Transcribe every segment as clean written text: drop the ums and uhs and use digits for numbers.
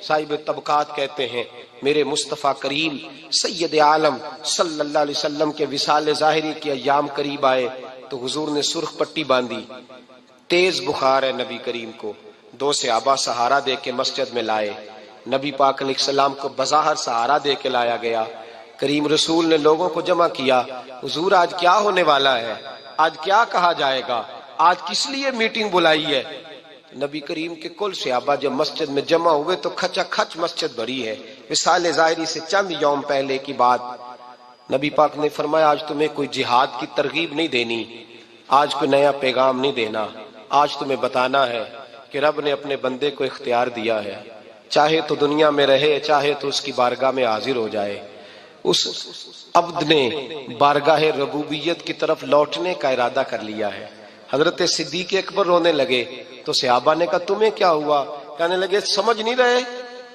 صاحب طبقات کہتے ہیں میرے مصطفیٰ کریم سید عالم صلی اللہ علیہ وسلم کے وصال ظاہری کے ایام قریب آئے تو حضور نے سرخ پٹی باندھی، تیز بخار ہے نبی کریم کو، 2 صحابہ سہارا دے کے مسجد میں لائے، نبی پاک علیہ السلام کو بظاہر سہارا دے کے لایا گیا، کریم رسول نے لوگوں کو جمع کیا، حضور آج کیا ہونے والا ہے، آج کیا کہا جائے گا، آج کس لیے میٹنگ بلائی ہے؟ نبی کریم کے کل صحابہ جب مسجد میں جمع ہوئے تو کھچا کھچ مسجد بھری ہے، وصال ظاہری سے چند یوم پہلے کی بات۔ نبی پاک نے فرمایا آج تمہیں کوئی جہاد کی ترغیب نہیں دینی، آج کوئی نیا پیغام نہیں دینا، آج تمہیں بتانا ہے کہ رب نے اپنے بندے کو اختیار دیا ہے، چاہے تو دنیا میں رہے، چاہے تو اس کی بارگاہ میں حاضر ہو جائے۔ اس عبد نے بارگاہ ربوبیت کی طرف لوٹنے کا ارادہ کر لیا ہے۔ حضرت صدیق اکبر رونے لگے تو صحابہ نے کہا تمہیں کیا ہوا؟ کہنے لگے سمجھ نہیں رہے،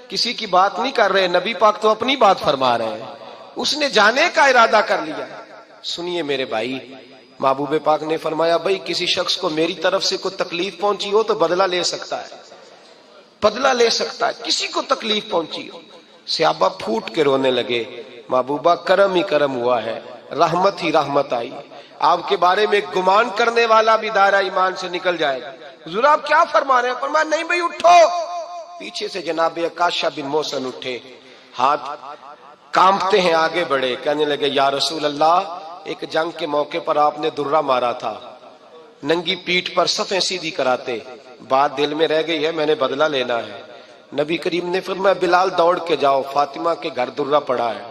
کسی کی بات نہیں کر رہے، نبی پاک تو اپنی بات فرما رہے ہیں، اس نے جانے کا ارادہ کر لیا۔ سنیے میرے بھائی، محبوب پاک نے فرمایا بھائی کسی شخص کو میری طرف سے کوئی تکلیف پہنچی ہو تو بدلہ لے سکتا ہے، بدلہ لے سکتا ہے، کسی کو تکلیف پہنچی ہو۔ صحابہ پھوٹ کے رونے لگے، محبوبہ کرم ہی کرم ہوا ہے، رحمت ہی رحمت آئی، آپ کے بارے میں گمان کرنے والا بھی دائرہ ایمان سے نکل جائے گا۔ حضور آپ کیا فرما رہے ہیں؟ فرمایا نہیں بھائی اٹھو۔ پیچھے سے جناب عکاشہ بن محصن اٹھے، ہاتھ کانپتے ہیں، آگے بڑھے، کہنے لگے یا رسول اللہ ایک جنگ کے موقع پر آپ نے درہ مارا تھا، ننگی پیٹھ پر صفیں سیدھی کراتے، بات دل میں رہ گئی ہے، میں نے بدلہ لینا ہے۔ نبی کریم نے فرمایا بلال دوڑ کے جاؤ، فاطمہ کے گھر درہ پڑا ہے،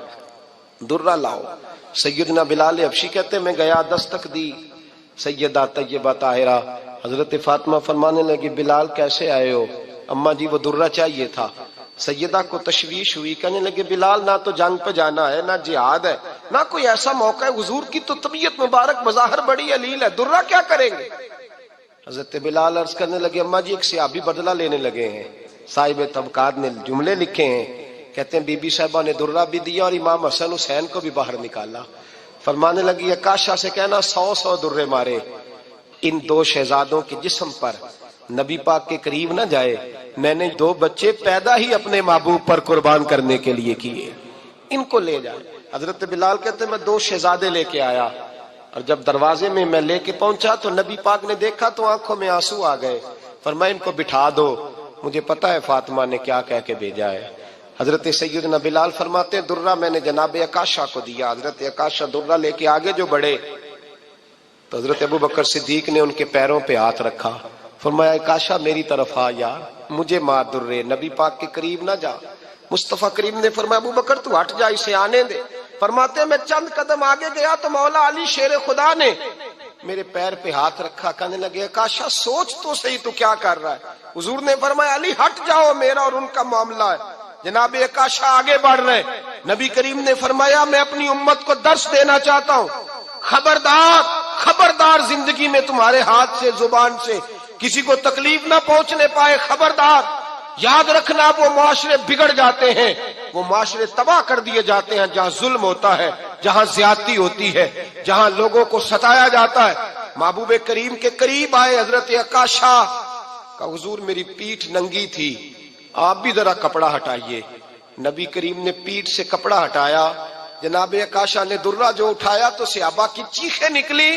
درہ لاؤ۔ سیدنا بلال حبشی کہتے میں گیا، دستک دی، سیدہ طیبہ طاہرہ حضرت فاطمہ فرمانے لگی بلال کیسے آئے ہو؟ اماں جی وہ درہ چاہیے تھا۔ سیدہ کو تشویش ہوئی، کہنے لگے بلال نہ تو جنگ پہ جانا ہے، نہ جہاد ہے، نہ کوئی ایسا موقع ہے، حضور کی تو طبیعت مبارک بظاہر بڑی علیل ہے، درہ کیا کریں گے؟ حضرت بلال عرض کرنے لگے اماں جی ایک صحابی بدلہ لینے لگے ہیں، صاحب طبقات نے جملے لکھے ہیں، کہتے ہیں بی بی صاحبہ نے درہ بھی دیا اور امام حسن حسین کو بھی باہر نکالا، فرمانے لگی عکاشہ سے کہنا 100 درے مارے، ان 2 شہزادوں کے جسم پر نبی پاک کے قریب نہ جائے، میں نے 2 بچے پیدا ہی اپنے محبوب پر قربان کرنے کے لیے کیے، ان کو لے جائے۔ حضرت بلال کہتے ہیں میں 2 شہزادے لے کے آیا، اور جب دروازے میں میں لے کے پہنچا تو نبی پاک نے دیکھا تو آنکھوں میں آنسو آ گئے، فرمایا ان کو بٹھا دو، مجھے پتا ہے فاطمہ نے کیا کہہ کے بھیجا ہے۔ حضرت سیدنا بلال فرماتے ہیں درہ میں نے جناب عکاشہ کو دیا، حضرت عکاشہ درہ لے کے آگے جو بڑھے تو حضرت ابو بکر صدیق نے ان کے پیروں پہ ہاتھ رکھا، فرمایا عکاشہ میری طرف آ یار، مجھے مار درے، نبی پاک کے قریب نہ جا۔ مصطفیٰ کریم نے فرمایا ابو بکر تو ہٹ جا، اسے آنے دے۔ فرماتے ہیں میں چند قدم آگے گیا تو مولا علی شیر خدا نے میرے پیر پہ ہاتھ رکھا، کہنے لگے عکاشہ سوچ تو صحیح تو کیا کر رہا ہے؟ حضور نے فرمایا علی ہٹ جاؤ، میرا اور ان کا معاملہ ہے۔ جناب عکاشہ آگے بڑھ رہے، نبی کریم نے فرمایا میں اپنی امت کو درس دینا چاہتا ہوں، خبردار خبردار زندگی میں تمہارے ہاتھ سے زبان سے کسی کو تکلیف نہ پہنچنے پائے، خبردار یاد رکھنا وہ معاشرے بگڑ جاتے ہیں، وہ معاشرے تباہ کر دیے جاتے ہیں جہاں ظلم ہوتا ہے، جہاں زیادتی ہوتی ہے، جہاں لوگوں کو ستایا جاتا ہے۔ محبوب کریم کے قریب آئے حضرت عکاشہ کا حضور میری پیٹھ ننگی تھی، آپ بھی ذرا کپڑا ہٹائیے۔ نبی کریم نے پیٹھ سے کپڑا ہٹایا، جناب عکاشہ نے درہ جو اٹھایا تو صحابہ کی چیخیں نکلی،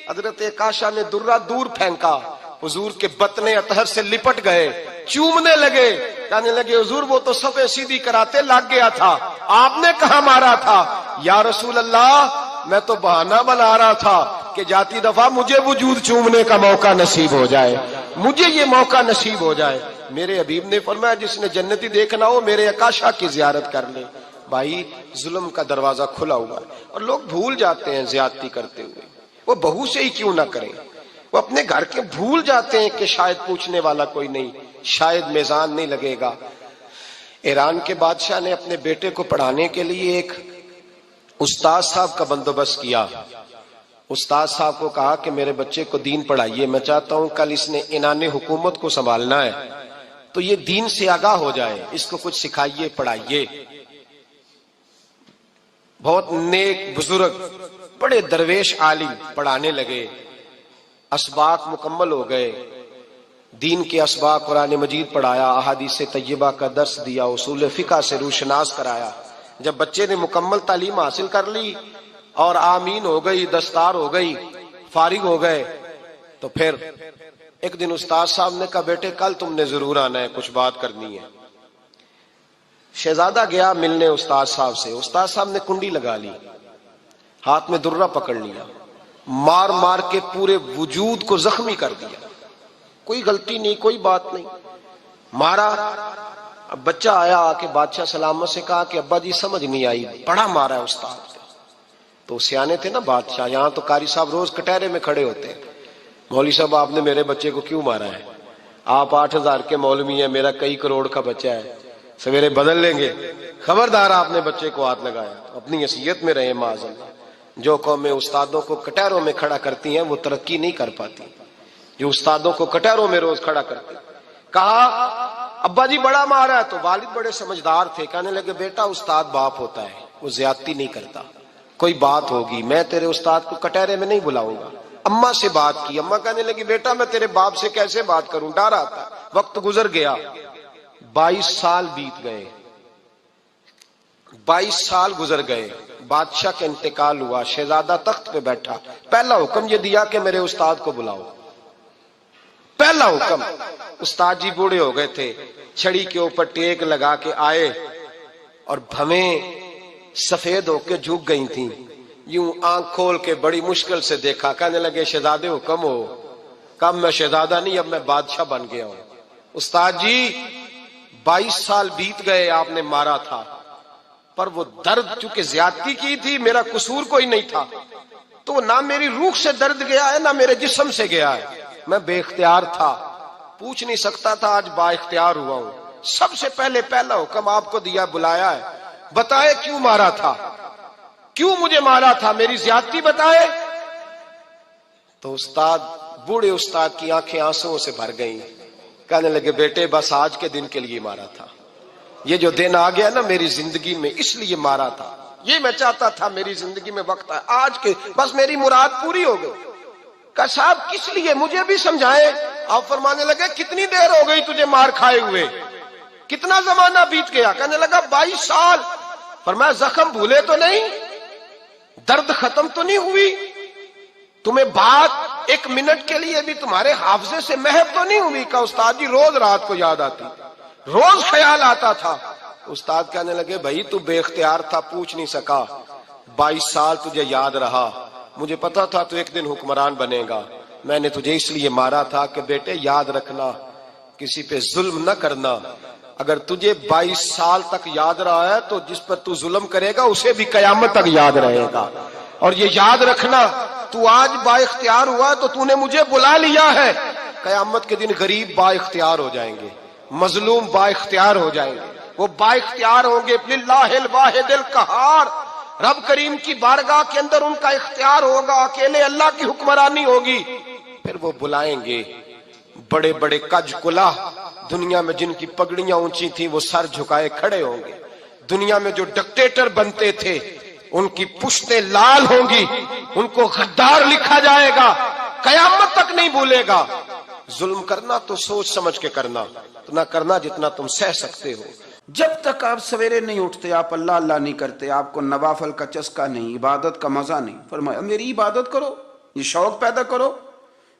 حضرت عکاشہ نے درہ دور پھینکا، حضور کے بطن اطہر سے لپٹ گئے، چومنے لگے، کہنے لگے حضور وہ تو صفیں سیدھی کراتے لگ گیا تھا، آپ نے کہاں مارا تھا؟ یا رسول اللہ میں تو بہانہ بنا رہا تھا کہ جاتی دفعہ مجھے وجود چومنے کا موقع نصیب ہو جائے، مجھے یہ موقع نصیب ہو جائے۔ میرے حبیب نے فرمایا جس نے جنتی دیکھنا ہو میرے عکاشہ کی زیارت کر لے۔ بھائی ظلم کا دروازہ کھلا ہوا ہے اور لوگ بھول جاتے ہیں زیادتی کرتے ہوئے، وہ بہو سے ہی کیوں نہ کریں، وہ اپنے گھر کے بھول جاتے ہیں کہ شاید پوچھنے والا کوئی نہیں، شاید میزان نہیں لگے گا۔ ایران کے بادشاہ نے اپنے بیٹے کو پڑھانے کے لیے ایک استاد صاحب کا بندوبست کیا، استاد صاحب کو کہا کہ میرے بچے کو دین پڑھائیے، میں چاہتا ہوں کل اس نے عنان حکومت کو سنبھالنا ہے تو یہ دین سے آگاہ ہو جائے، اس کو کچھ سکھائیے پڑھائیے۔ بہت نیک بزرگ بڑے درویش عالم پڑھانے لگے، اسباق مکمل ہو گئے، دین کے اسباق قرآن مجید پڑھایا، احادیث طیبہ کا درس دیا، اصول فقہ سے روشناس کرایا۔ جب بچے نے مکمل تعلیم حاصل کر لی اور آمین ہو گئی، دستار ہو گئی، فارغ ہو گئے، تو پھر ایک دن استاد صاحب نے کہا بیٹے کل تم نے ضرور آنا ہے، کچھ بات کرنی ہے۔ شہزادہ گیا ملنے استاد صاحب سے، استاد صاحب نے کنڈی لگا لی، ہاتھ میں درہ پکڑ لیا، مار مار کے پورے وجود کو زخمی کر دیا، کوئی غلطی نہیں، کوئی بات نہیں، مارا۔ اب بچہ آیا آ کے بادشاہ سلامت سے کہا کہ ابا جی سمجھ نہیں آئی، بڑا مارا ہے استاد نے۔ تو سیانے تھے نا بادشاہ، یہاں تو قاری صاحب روز کٹہرے میں کھڑے ہوتے ہیں، مولوی صاحب آپ نے میرے بچے کو کیوں مارا ہے؟ آپ 8,000 کے مولوی ہیں، میرا کئی کروڑ کا بچہ ہے، سویرے بدل لیں گے، خبردار آپ نے بچے کو ہاتھ لگایا۔ اپنی حیثیت میں رہے معاذ اللہ۔ جو قومیں استادوں کو کٹہروں میں کھڑا کرتی ہیں وہ ترقی نہیں کر پاتی، جو استادوں کو کٹہروں میں روز کھڑا کرتے۔ کہا ابا جی بڑا مارا ہے، تو والد بڑے سمجھدار تھے، کہنے لگے بیٹا استاد باپ ہوتا ہے، وہ زیادتی نہیں کرتا، کوئی بات ہوگی میں تیرے استاد کو کٹہرے میں نہیں بلاؤں گا۔ اماں سے بات کی، اماں کہنے لگی بیٹا میں تیرے باپ سے کیسے بات کروں، ڈر آتا۔ وقت گزر گیا، 22 سال بیت گئے، 22 سال گزر گئے، بادشاہ کا انتقال ہوا، شہزادہ تخت پہ بیٹھا، پہلا حکم یہ دیا کہ میرے استاد کو بلاؤ، پہلا حکم۔ استاد جی بوڑھے ہو گئے تھے، چھڑی کے اوپر ٹیک لگا کے آئے اور بھویں سفید ہو کے جھک گئی تھیں، یوں آنکھ کھول کے بڑی مشکل سے دیکھا، کہنے لگے شہزادے حکم ہو۔ کب میں شہزادہ نہیں، اب میں بادشاہ بن گیا ہوں۔ استاد جی 22 سال بیت گئے، آپ نے مارا تھا، پر وہ درد چونکہ زیادتی کی تھی، میرا قصور کوئی نہیں تھا، تو نہ میری روح سے درد گیا ہے نہ میرے جسم سے گیا ہے، میں بے اختیار تھا، پوچھ نہیں سکتا تھا، آج با اختیار ہوا ہوں۔ سب سے پہلے پہلا حکم آپ کو دیا، بلایا ہے، بتائے کیوں مارا تھا، کیوں مجھے مارا تھا، میری زیادتی بتائے۔ تو استاد، بوڑھے استاد کی آنکھیں آنسوؤں سے بھر گئیں، کہنے لگے بیٹے بس آج کے دن کے لیے مارا تھا، یہ جو دن آ گیا نا میری زندگی میں اس لیے مارا تھا، یہ میں چاہتا تھا میری زندگی میں وقت ہے، آج کے بس میری مراد پوری ہو گئی۔ کہ صاحب کس لیے، مجھے بھی سمجھائیں۔ آپ فرمانے لگے کتنی دیر ہو گئی تجھے مار کھائے ہوئے، کتنا زمانہ بیت گیا؟ کہنے لگا 22 سال۔ فرمایا زخم بھولے تو نہیں، درد ختم تو نہیں ہوئی، تمہیں بات ایک منٹ کے لیے بھی تمہارے حافظے سے محو تو نہیں ہوئی؟ کہ استاد جی روز رات کو یاد آتی، روز خیال آتا تھا۔ استاد کہنے لگے بھائی تو بے اختیار تھا، پوچھ نہیں سکا، 22 سال تجھے یاد رہا، مجھے پتا تھا تو ایک دن حکمران بنے گا، میں نے تجھے اس لیے مارا تھا کہ بیٹے یاد رکھنا، کسی پہ ظلم نہ کرنا۔ اگر تجھے 22 سال تک یاد رہا ہے تو جس پر تو ظلم کرے گا اسے بھی قیامت تک یاد رہے گا۔ اور یہ یاد رکھنا، تو آج با اختیار ہوا تو تو نے مجھے بلا لیا ہے، قیامت کے دن غریب با اختیار ہو جائیں گے، مظلوم با اختیار ہو جائیں گے، وہ با اختیار ہوں گے للہ الواحد القہار، رب کریم کی بارگاہ کے اندر ان کا اختیار ہوگا، اکیلے اللہ کی حکمرانی ہوگی۔ پھر وہ بلائیں گے بڑے بڑے کج کلا، دنیا میں جن کی پگڑیاں اونچی تھیں وہ سر جھکائے کھڑے ہوں گے، دنیا میں جو ڈکٹیٹر بنتے تھے ان کی پشتیں لال ہوں گی، ان کو غدار لکھا جائے گا، قیامت تک نہیں بھولے گا۔ ظلم کرنا تو سوچ سمجھ کے کرنا، اتنا کرنا جتنا تم سہ سکتے ہو۔ جب تک آپ سویرے نہیں اٹھتے، آپ اللہ اللہ نہیں کرتے، آپ کو نوافل کا چسکا نہیں، عبادت کا مزہ نہیں، فرمایا میری عبادت کرو، یہ شوق پیدا کرو،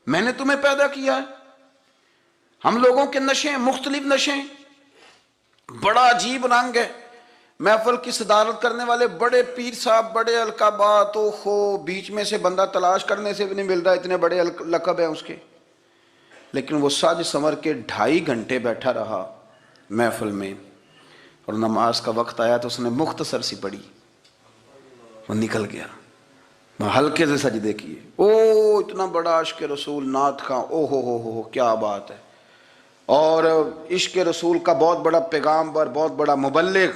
میں نے تمہیں پیدا کیا ہے۔ ہم لوگوں کے نشے مختلف نشے، بڑا عجیب رنگ ہے۔ محفل کی صدارت کرنے والے بڑے پیر صاحب، بڑے القابات، بیچ میں سے بندہ تلاش کرنے سے بھی نہیں مل رہا، اتنے بڑے لقب ہیں اس کے، لیکن وہ سج سنور کے 2.5 گھنٹے بیٹھا رہا محفل میں، اور نماز کا وقت آیا تو اس نے مختصر سی پڑھی، وہ نکل گیا، ہلکے سے سجدے کیے، اتنا بڑا عشق رسول، نعت خواں، ہو کیا بات ہے، اور عشق رسول کا بہت بڑا پیغام اور بہت بڑا مبلغ،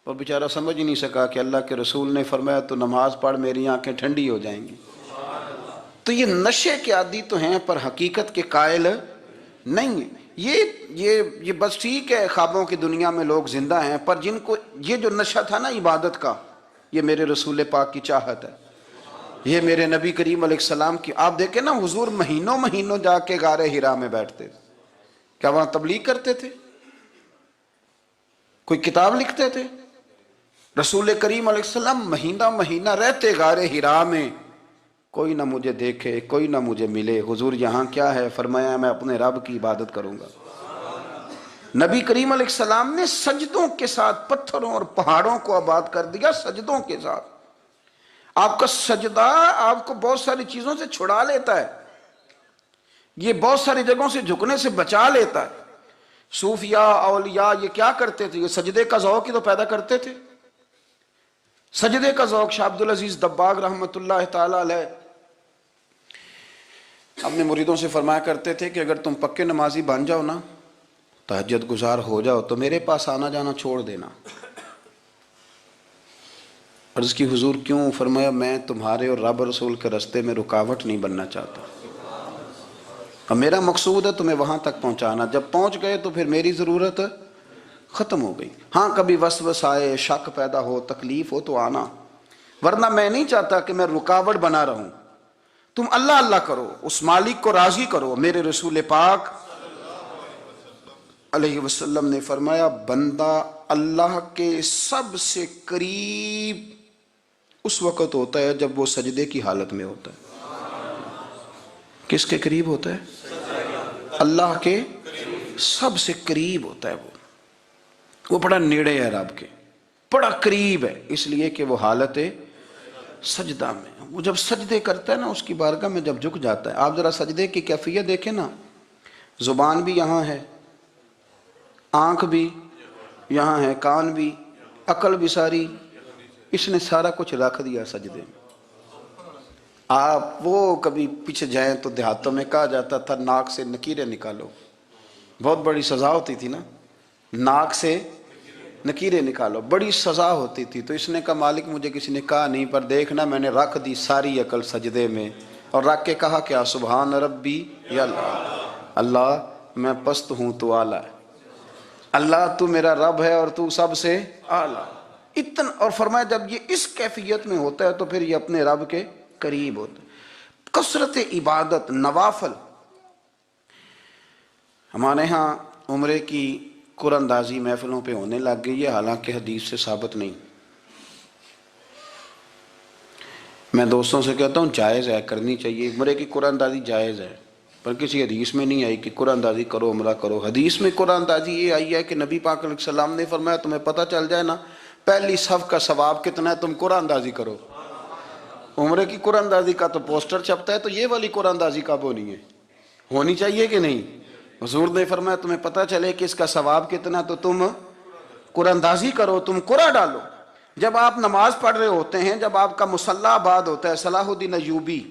وہ بیچارہ سمجھ ہی نہیں سکا کہ اللہ کے رسول نے فرمایا تو نماز پڑھ میری آنکھیں ٹھنڈی ہو جائیں گی۔ تو یہ نشے کے عادی تو ہیں پر حقیقت کے قائل نہیں ہیں۔ یہ بس ٹھیک ہے، خوابوں کی دنیا میں لوگ زندہ ہیں، پر جن کو یہ جو نشہ تھا نا عبادت کا، یہ میرے رسول پاک کی چاہت ہے، یہ میرے نبی کریم علیہ السلام کی۔ آپ دیکھیں نا حضور مہینوں جا کے غار ہرا میں بیٹھتے، کیا وہاں تبلیغ کرتے تھے؟ کوئی کتاب لکھتے تھے؟ رسول کریم علیہ السلام مہینہ مہینہ رہتے غار حرا میں، کوئی نہ مجھے دیکھے، کوئی نہ مجھے ملے، حضور یہاں کیا ہے؟ فرمایا میں اپنے رب کی عبادت کروں گا۔ نبی کریم علیہ السلام نے سجدوں کے ساتھ پتھروں اور پہاڑوں کو آباد کر دیا، سجدوں کے ساتھ۔ آپ کا سجدہ آپ کو بہت ساری چیزوں سے چھڑا لیتا ہے، یہ بہت ساری جگہوں سے جھکنے سے بچا لیتا ہے۔ صوفیاء اولیاء یہ کیا کرتے تھے؟ یہ سجدے کا ذوق ہی تو پیدا کرتے تھے۔ سجدے کا ذوق شاہ عبدالعزیز دباغ رحمۃ اللہ تعالی علیہ اپنے مریدوں سے فرمایا کرتے تھے کہ اگر تم پکے نمازی بن جاؤ نا، تہجد گزار ہو جاؤ، تو میرے پاس آنا جانا چھوڑ دینا۔ عرض کی حضور کیوں؟ فرمایا میں تمہارے اور رب رسول کے راستے میں رکاوٹ نہیں بننا چاہتا، اور میرا مقصود ہے تمہیں وہاں تک پہنچانا۔ جب پہنچ گئے تو پھر میری ضرورت ختم ہو گئی۔ ہاں کبھی وسوس آئے، شک پیدا ہو، تکلیف ہو تو آنا، ورنہ میں نہیں چاہتا کہ میں رکاوٹ بنا رہوں۔ تم اللہ اللہ کرو، اس مالک کو راضی کرو۔ میرے رسول پاک علیہ وسلم نے فرمایا بندہ اللہ کے سب سے قریب اس وقت ہوتا ہے جب وہ سجدے کی حالت میں ہوتا ہے۔ کس کے قریب ہوتا ہے؟ اللہ کے سب سے قریب ہوتا ہے۔ وہ بڑا نیڑے ہے رب کے، بڑا قریب ہے، اس لیے کہ وہ حالت سجدہ میں۔ وہ جب سجدے کرتا ہے نا، اس کی بارگاہ میں جب جھک جاتا ہے، آپ ذرا سجدے کی کیفیت دیکھیں نا، زبان بھی یہاں ہے، آنکھ بھی یہاں ہے، کان بھی، عقل بھی ساری، اس نے سارا کچھ رکھ دیا سجدے میں۔ آپ وہ کبھی پیچھے جائیں تو دیہاتوں میں کہا جاتا تھا ناک سے نکیریں نکالو، بہت بڑی سزا ہوتی تھی نا، ناک سے نکیریں نکالو، بڑی سزا ہوتی تھی۔ تو اس نے کہا مالک مجھے کسی نے کہا نہیں، پر دیکھنا میں نے رکھ دی ساری عقل سجدے میں، اور رکھ کے کہا کیا؟ سبحان ربی یا اللہ، اللہ میں پست ہوں تو اعلیٰ ہے، اللہ تو میرا رب ہے اور تو سب سے اعلیٰ۔ اتنا، اور فرمایا جب یہ اس کیفیت میں ہوتا ہے تو پھر یہ اپنے رب کے قریب ہوتا ہے۔ کثرت عبادت، نوافل۔ ہمارے ہاں عمرے کی قرآن اندازی محفلوں پہ ہونے لگ گئی ہے، حالانکہ حدیث سے ثابت نہیں۔ میں دوستوں سے کہتا ہوں جائز ہے، کرنی چاہیے، عمرے کی قرآن اندازی جائز ہے، پر کسی حدیث میں نہیں آئی کہ قرآن اندازی کرو عمرہ کرو۔ حدیث میں قرآن اندازی یہ آئی ہے کہ نبی پاک علیہ السلام نے فرمایا تمہیں پتہ چل جائے نا پہلی صف کا ثواب کتنا ہے، تم قرآن اندازی کرو۔ عمرے کی قرآن اندازی کا تو پوسٹر چھپتا ہے، تو یہ والی قرآن اندازی کب ہونی ہے؟ ہونی چاہیے کہ نہیں؟ حضور نے فرمایا تمہیں پتہ چلے کہ اس کا ثواب کتنا، تو تم قرآن اندازی کرو، تم قرآن ڈالو۔ جب آپ نماز پڑھ رہے ہوتے ہیں، جب آپ کا مصلی آباد ہوتا ہے، صلاح الدین ایوبی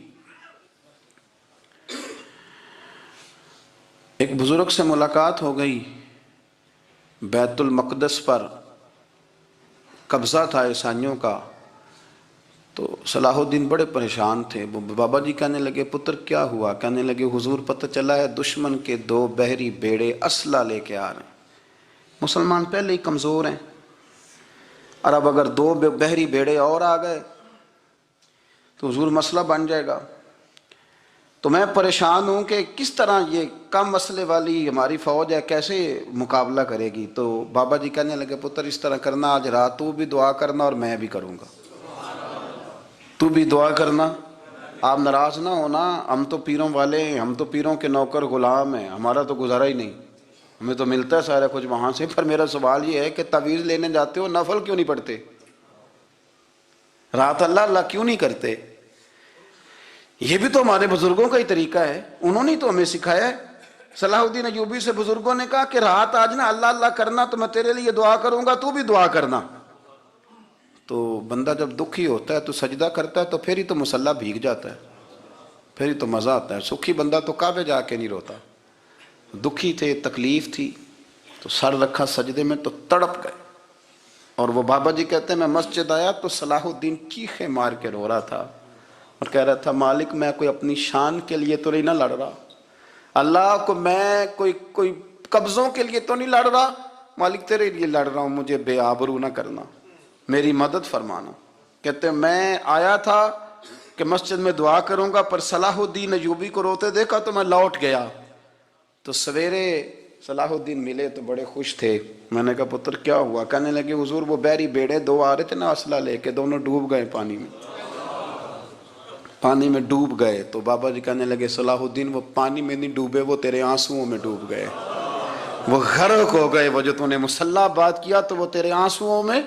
ایک بزرگ سے ملاقات ہو گئی، بیت المقدس پر قبضہ تھا عیسائیوں کا، تو صلاح الدین بڑے پریشان تھے۔ بابا جی کہنے لگے پتر کیا ہوا؟ کہنے لگے حضور پتہ چلا ہے دشمن کے 2 بحری بیڑے اسلحہ لے کے آ رہے ہیں، مسلمان پہلے ہی کمزور ہیں، اور اب اگر 2 بحری بیڑے اور آ گئے تو حضور مسئلہ بن جائے گا۔ تو میں پریشان ہوں کہ کس طرح یہ کم مسئلے والی ہماری فوج ہے کیسے مقابلہ کرے گی۔ تو بابا جی کہنے لگے پتر اس طرح کرنا، آج رات تو بھی دعا کرنا اور میں بھی کروں گا، تو بھی دعا کرنا، آپ ناراض نہ ہونا، ہم تو پیروں والے ہیں، ہم تو پیروں کے نوکر غلام ہیں، ہمارا تو گزارا ہی نہیں، ہمیں تو ملتا ہے سارا کچھ وہاں سے۔ پر میرا سوال یہ ہے کہ تعویذ لینے جاتے ہو نفل کیوں نہیں پڑھتے؟ رات اللہ اللہ کیوں نہیں کرتے؟ یہ بھی تو ہمارے بزرگوں کا ہی طریقہ ہے، انہوں نے تو ہمیں سکھایا ہے۔ صلاح الدین ایوبی سے بزرگوں نے کہا کہ رات آج نا اللہ اللہ کرنا، تو میں تیرے لیے دعا کروں گا، تو بھی دعا کرنا۔ تو بندہ جب دکھی ہوتا ہے تو سجدہ کرتا ہے، تو پھر ہی تو مصلی بھیگ جاتا ہے، پھر ہی تو مزہ آتا ہے۔ سکھی بندہ تو کعبے جا کے نہیں روتا، دکھی تھے، تکلیف تھی، تو سر رکھا سجدے میں تو تڑپ گئے۔ اور وہ بابا جی کہتے ہیں میں مسجد آیا تو صلاح الدین چیخیں مار کے رو رہا تھا اور کہہ رہا تھا مالک میں کوئی اپنی شان کے لیے تو نہیں نہ لڑ رہا، اللہ کو میں کوئی قبضوں کے لیے تو نہیں لڑ رہا، مالک تیرے لیے لڑ رہا ہوں، مجھے بے آبرو نہ کرنا، میری مدد فرمانا۔ کہتے ہیں میں آیا تھا کہ مسجد میں دعا کروں گا، پر صلاح الدین ایوبی کو روتے دیکھا تو میں لوٹ گیا۔ تو سویرے صلاح الدین ملے تو بڑے خوش تھے. میں نے کہا پتر کیا ہوا؟ کہنے لگے حضور وہ بحری بیڑے دو آ رہے تھے نا اسلحہ لے کے, دونوں ڈوب گئے پانی میں, پانی میں ڈوب گئے. تو بابا جی کہنے لگے صلاح الدین وہ پانی میں نہیں ڈوبے, وہ تیرے آنسوؤں میں ڈوب گئے, وہ غرق ہو گئے. وہ جو تو نے مسلح بات کیا تو وہ تیرے آنسوؤں میں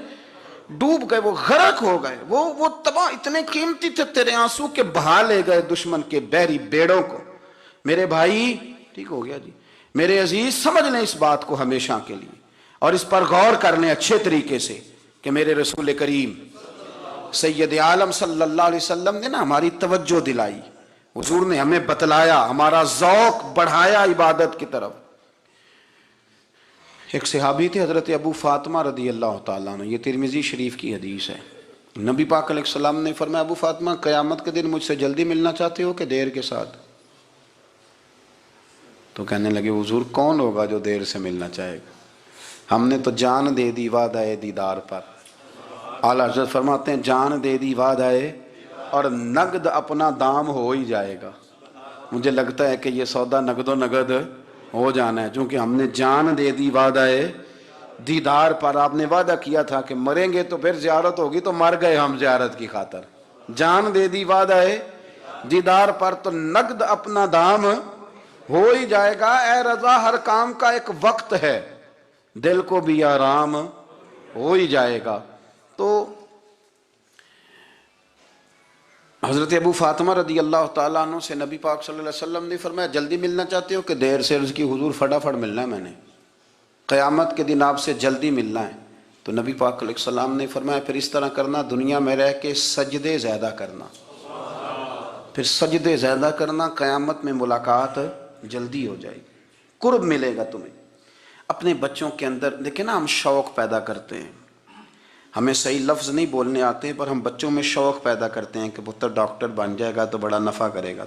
ڈوب گئے, وہ غرق ہو گئے, وہ تباہ, اتنے قیمتی تھے تیرے آنسو کے بہا لے گئے دشمن کے بحری بیڑوں کو. میرے بھائی ٹھیک ہو گیا جی, میرے عزیز سمجھ لیں اس بات کو ہمیشہ کے لیے, اور اس پر غور کر لیں اچھے طریقے سے کہ میرے رسول کریم سید عالم صلی اللہ علیہ وسلم نے نا ہماری توجہ دلائی, حضور نے ہمیں بتلایا, ہمارا ذوق بڑھایا عبادت کی طرف. ایک صحابی تھے حضرت ابو فاطمہ رضی اللہ تعالیٰ عنہ, یہ ترمذی شریف کی حدیث ہے. نبی پاک علیہ السلام نے فرمایا ابو فاطمہ قیامت کے دن مجھ سے جلدی ملنا چاہتے ہو کہ دیر کے ساتھ؟ تو کہنے لگے حضور کون ہوگا جو دیر سے ملنا چاہے گا, ہم نے تو جان دے دی وعدہ دیدار پر. اعلیٰ حضرت فرماتے ہیں جان دے دی وعدہ اور نقد اپنا دام ہو ہی جائے گا. مجھے لگتا ہے کہ یہ سودا نقد و نقد ہو جانا ہے, چونکہ ہم نے جان دے دی وعدہ دیدار پر. آپ نے وعدہ کیا تھا کہ مریں گے تو پھر زیارت ہوگی, تو مر گئے ہم زیارت کی خاطر. جان دے دی وعدہ دیدار پر, تو نقد اپنا دام ہو ہی جائے گا. اے رضا ہر کام کا ایک وقت ہے, دل کو بھی آرام ہو ہی جائے گا. تو حضرت ابو فاطمہ رضی اللہ تعالیٰ عنہ سے نبی پاک صلی اللہ علیہ وسلم نے فرمایا جلدی ملنا چاہتے ہو کہ دیر سے؟ عرض کی حضور فٹافٹ ملنا ہے, میں نے قیامت کے دن آپ سے جلدی ملنا ہے. تو نبی پاک علیہ السلام نے فرمایا پھر اس طرح کرنا, دنیا میں رہ کے سجدے زیادہ کرنا, پھر سجدے زیادہ کرنا, قیامت میں ملاقات جلدی ہو جائے گی, قرب ملے گا تمہیں. اپنے بچوں کے اندر دیکھیں نا, ہم شوق پیدا کرتے ہیں, ہمیں صحیح لفظ نہیں بولنے آتے پر ہم بچوں میں شوق پیدا کرتے ہیں کہ پتر ڈاکٹر بن جائے گا تو بڑا نفع کرے گا,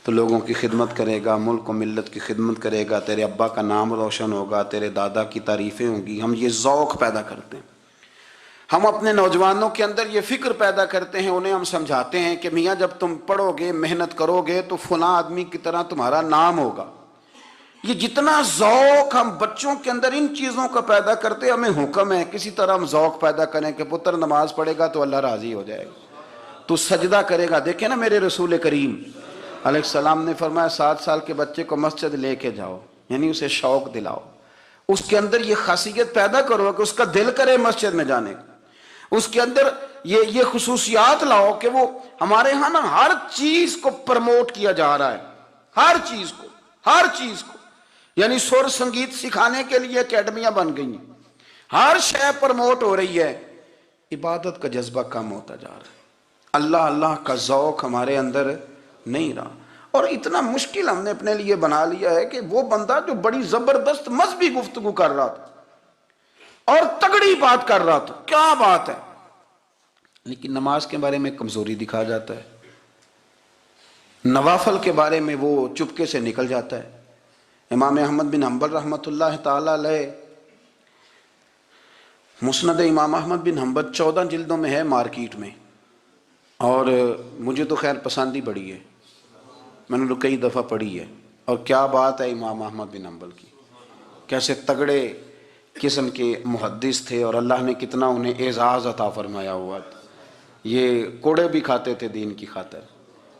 تو لوگوں کی خدمت کرے گا, ملک و ملت کی خدمت کرے گا, تیرے ابا کا نام روشن ہوگا, تیرے دادا کی تعریفیں ہوں گی. ہم یہ ذوق پیدا کرتے ہیں. ہم اپنے نوجوانوں کے اندر یہ فکر پیدا کرتے ہیں, انہیں ہم سمجھاتے ہیں کہ میاں جب تم پڑھو گے محنت کرو گے تو فلاں آدمی کی طرح تمہارا نام ہوگا. یہ جتنا ذوق ہم بچوں کے اندر ان چیزوں کا پیدا کرتے, ہمیں حکم ہے کسی طرح ہم ذوق پیدا کریں کہ پتر نماز پڑھے گا تو اللہ راضی ہو جائے گا, تو سجدہ کرے گا. دیکھیں نا میرے رسول کریم علیہ السلام نے فرمایا 7 سال کے بچے کو مسجد لے کے جاؤ, یعنی اسے شوق دلاؤ, اس کے اندر یہ خاصیت پیدا کرو کہ اس کا دل کرے مسجد میں جانے کا, اس کے اندر یہ خصوصیات لاؤ کہ وہ ہمارے ہاں نا ہر چیز کو پرموٹ کیا جا رہا ہے, ہر چیز کو, یعنی سر سنگیت سکھانے کے لیے اکیڈمیاں بن گئی ہیں, ہر شے پرموٹ ہو رہی ہے. عبادت کا جذبہ کم ہوتا جا رہا ہے, اللہ کا ذوق ہمارے اندر نہیں رہا. اور اتنا مشکل ہم نے اپنے لیے بنا لیا ہے کہ وہ بندہ جو بڑی زبردست مذہبی گفتگو کر رہا تھا اور تگڑی بات کر رہا تھا, کیا بات ہے, لیکن نماز کے بارے میں کمزوری دکھا جاتا ہے, نوافل کے بارے میں وہ چپکے سے نکل جاتا ہے. امام احمد بن حنبل رحمۃ اللہ تعالی علیہ, مسند امام احمد بن حنبل 14 جلدوں میں ہے مارکیٹ میں, اور مجھے تو خیر پسند ہی بڑی ہے, میں نے تو کئی دفعہ پڑھی ہے. اور کیا بات ہے امام احمد بن حنبل کی, کیسے تگڑے قسم کے محدث تھے, اور اللہ نے کتنا انہیں اعزاز عطا فرمایا ہوا تھا. یہ کوڑے بھی کھاتے تھے دین کی خاطر,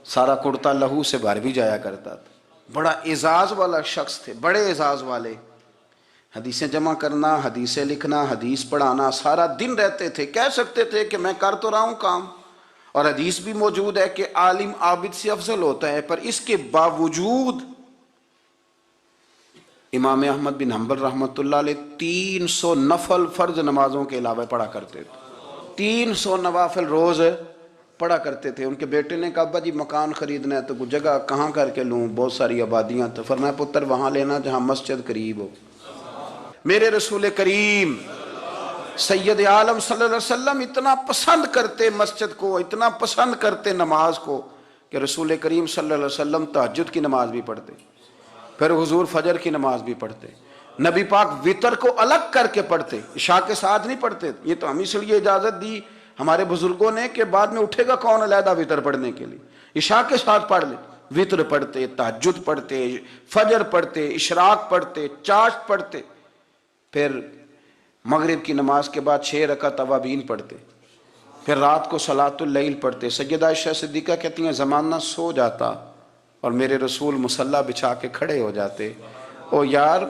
سارا کرتا لہو سے بھر بھی جایا کرتا تھا. بڑا اعزاز والا شخص تھے, بڑے اعزاز والے. حدیثیں جمع کرنا, حدیثیں لکھنا, حدیث پڑھانا, سارا دن رہتے تھے. کہہ سکتے تھے کہ میں کر تو رہا ہوں کام, اور حدیث بھی موجود ہے کہ عالم عابد سے افضل ہوتا ہے, پر اس کے باوجود امام احمد بن حنبل رحمۃ اللہ علیہ 300 نفل فرض نمازوں کے علاوہ پڑھا کرتے تھے. 300 نوافل روز پڑھا کرتے تھے. ان کے بیٹے نے کہا ابا جی مکان خریدنا ہے تو کوئی جگہ کہاں کر کے لوں, بہت ساری آبادیاں. تو فرمایا پتر وہاں لینا جہاں مسجد قریب ہو. میرے رسول کریم سید عالم صلی اللہ علیہ وسلم اتنا پسند کرتے مسجد کو, اتنا پسند کرتے نماز کو, کہ رسول کریم صلی اللہ علیہ وسلم تہجد کی نماز بھی پڑھتے, پھر حضور فجر کی نماز بھی پڑھتے. نبی پاک وتر کو الگ کر کے پڑھتے, عشاء کے ساتھ نہیں پڑھتے. یہ تو ہم اس لیے اجازت دی ہمارے بزرگوں نے کہ بعد میں اٹھے گا کون علیحدہ وتر پڑھنے کے لیے, عشاء کے ساتھ پڑھ لے. وطر پڑھتے، تہجد پڑھتے، فجر پڑھتے، اشراق پڑھتے، چاشت پڑھتے، پھر مغرب کی نماز کے بعد 6 رکعت اوابین پڑھتے، پھر رات کو صلاۃ اللیل پڑھتے۔ سیدہ عائشہ صدیقہ کہتی ہیں زمانہ سو جاتا اور میرے رسول مصلی بچھا کے کھڑے ہو جاتے۔ او یار،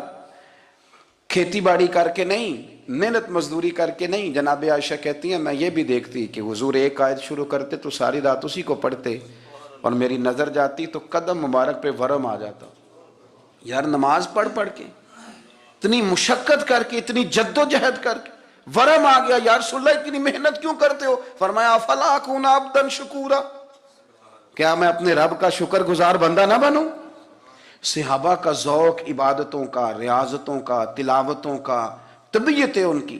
کھیتی باڑی کر کے نہیں، محنت مزدوری کر کے نہیں۔ جناب عائشہ کہتی ہیں میں یہ بھی دیکھتی کہ حضور ایک آیت شروع کرتے تو ساری رات اسی کو پڑھتے، اور میری نظر جاتی تو قدم مبارک پہ ورم آ جاتا۔ یار نماز پڑھ پڑھ کے، اتنی مشقت کر کے، اتنی جد و جہد کر کے ورم آ گیا، یا رسول اللہ اتنی محنت کیوں کرتے ہو؟ فرمایا افلا اکون عبدا شکورا، کیا میں اپنے رب کا شکر گزار بندہ نہ بنوں؟ صحابہ کا ذوق عبادتوں کا، ریاضتوں کا، تلاوتوں کا، طبیعت ہے ان کی،